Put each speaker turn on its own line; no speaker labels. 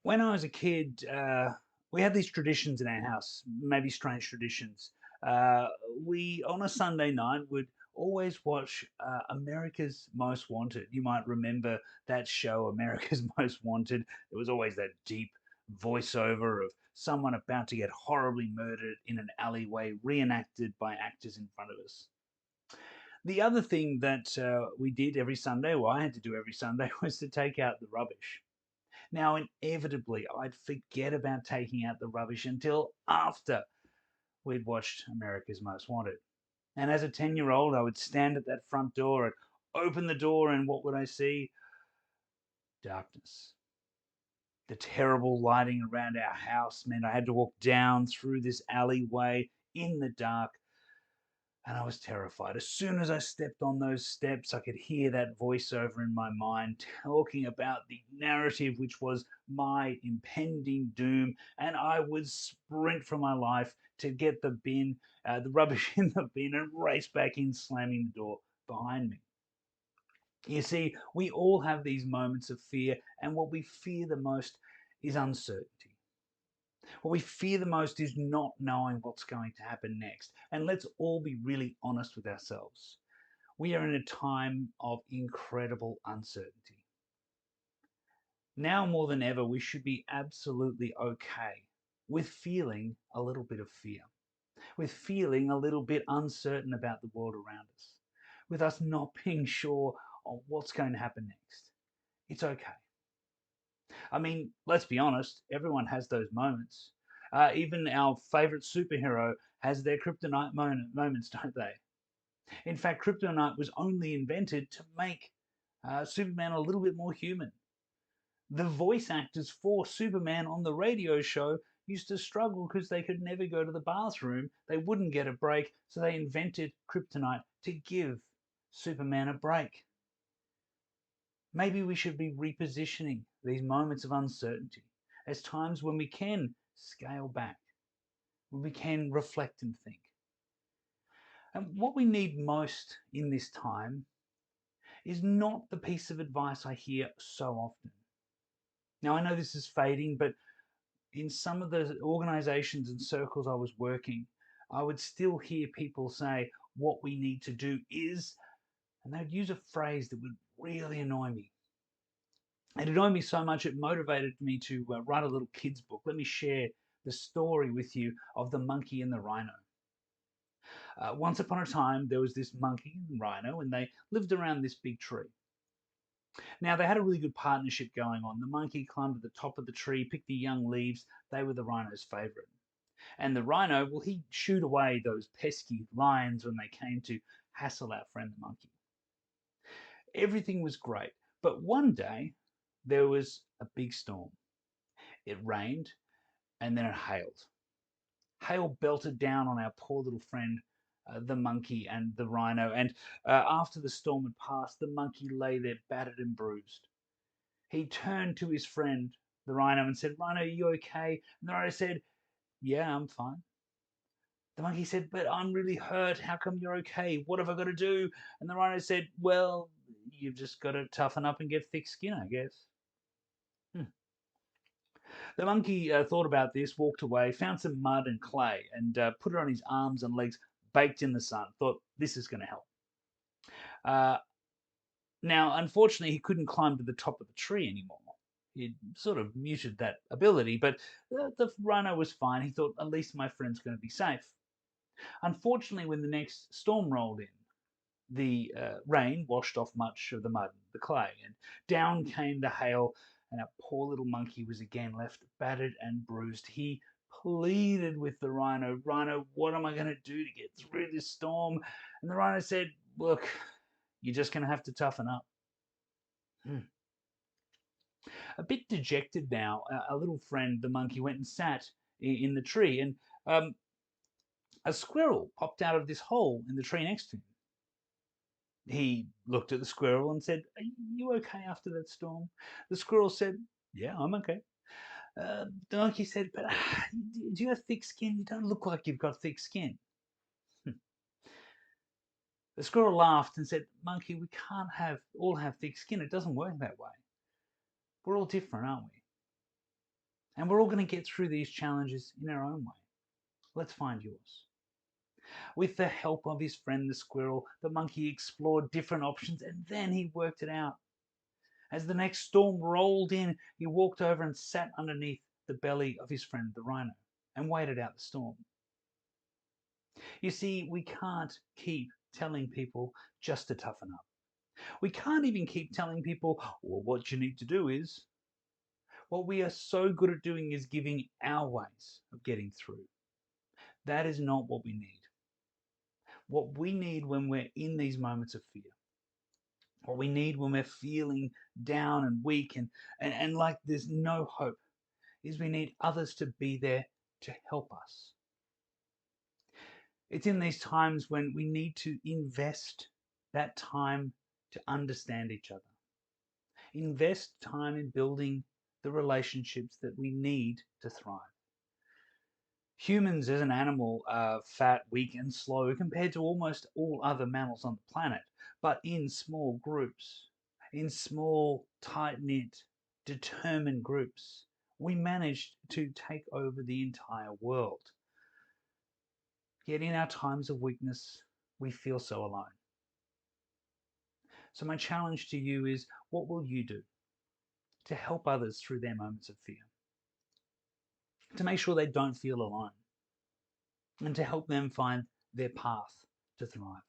When I was a kid, we had these traditions in our house, maybe strange traditions. Uh, we, on a Sunday night, would always watch America's Most Wanted. You might remember that show, America's Most Wanted. There was always that deep voiceover of someone about to get horribly murdered in an alleyway, reenacted by actors in front of us. The other thing that we did every Sunday, or I had to do every Sunday, was to take out the rubbish. Now, inevitably, I'd forget about taking out the rubbish until after we'd watched America's Most Wanted. And as a 10-year-old, I would stand at that front door and open the door, and what would I see? Darkness. The terrible lighting around our house meant I had to walk down through this alleyway in the dark, and I was terrified. As soon as I stepped on those steps, I could hear that voiceover in my mind talking about the narrative, which was my impending doom, and I would sprint for my life to get the rubbish in the bin, and race back in, slamming the door behind me. You see, we all have these moments of fear, and what we fear the most is uncertainty. What we fear the most is not knowing what's going to happen next. And let's all be really honest with ourselves. We are in a time of incredible uncertainty. Now more than ever, we should be absolutely okay with feeling a little bit of fear, with feeling a little bit uncertain about the world around us, with us not being sure on what's going to happen next. It's okay. I mean, let's be honest, everyone has those moments. Even our favorite superhero has their kryptonite moments, don't they? In fact, kryptonite was only invented to make Superman a little bit more human. The voice actors for Superman on the radio show used to struggle because they could never go to the bathroom. They wouldn't get a break, so they invented kryptonite to give Superman a break. Maybe we should be repositioning these moments of uncertainty as times when we can scale back, when we can reflect and think. And what we need most in this time is not the piece of advice I hear so often. Now, I know this is fading, but in some of the organizations and circles I was working, I would still hear people say, what we need to do is, and they would use a phrase that would really annoy me. It annoyed me so much it motivated me to write a little kids book. Let me share the story with you of the monkey and the rhino. Once upon a time, there was this monkey and rhino, and they lived around this big tree. Now, they had a really good partnership going on. The monkey climbed to the top of the tree, picked the young leaves. They were the rhino's favorite. And the rhino, well, he'd shoot away those pesky lions when they came to hassle our friend the monkey. Everything was great. But one day, there was a big storm. It rained and then it hailed. Hail belted down on our poor little friend, the monkey and the rhino. And after the storm had passed, the monkey lay there battered and bruised. He turned to his friend, the rhino, and said, Rhino, are you okay? And the rhino said, Yeah, I'm fine. The monkey said, But I'm really hurt. How come you're okay? What have I got to do? And the rhino said, Well, you've just got to toughen up and get thick skin, I guess. Hmm. The monkey thought about this, walked away, found some mud and clay, and put it on his arms and legs, baked in the sun. Thought, This is going to help. Uh, Now, unfortunately, he couldn't climb to the top of the tree anymore. He'd sort of muted that ability, but the rhino was fine. He thought, At least my friend's going to be safe. Unfortunately, when the next storm rolled in, the rain washed off much of the mud and the clay, and down came the hail, and our poor little monkey was again left battered and bruised. He pleaded with the rhino, Rhino, what am I going to do to get through this storm? And the rhino said, Look, you're just going to have to toughen up. Hmm. A bit dejected now, a little friend, the monkey, went and sat in the tree, and a squirrel popped out of this hole in the tree next to him. He looked at the squirrel and said, Are you okay after that storm? The squirrel said, Yeah, I'm okay. The monkey said, But do you have thick skin? You don't look like you've got thick skin. Hmm. The squirrel laughed and said, Monkey, we can't all have thick skin. It doesn't work that way. We're all different, aren't we? And we're all going to get through these challenges in our own way. Let's find yours. With the help of his friend the squirrel, the monkey explored different options and then he worked it out. As the next storm rolled in, he walked over and sat underneath the belly of his friend the rhino and waited out the storm. You see, we can't keep telling people just to toughen up. We can't even keep telling people, well, what you need to do is. What we are so good at doing is giving our ways of getting through. That is not what we need. What we need when we're in these moments of fear, what we need when we're feeling down and weak and like there's no hope, is we need others to be there to help us. It's in these times when we need to invest that time to understand each other. Invest time in building the relationships that we need to thrive. Humans as an animal are fat, weak, and slow compared to almost all other mammals on the planet, but in small groups, in small, tight knit, determined groups, we managed to take over the entire world. Yet in our times of weakness, we feel so alone. So, my challenge to you is, what will you do to help others through their moments of fear? To make sure they don't feel alone, and to help them find their path to thrive.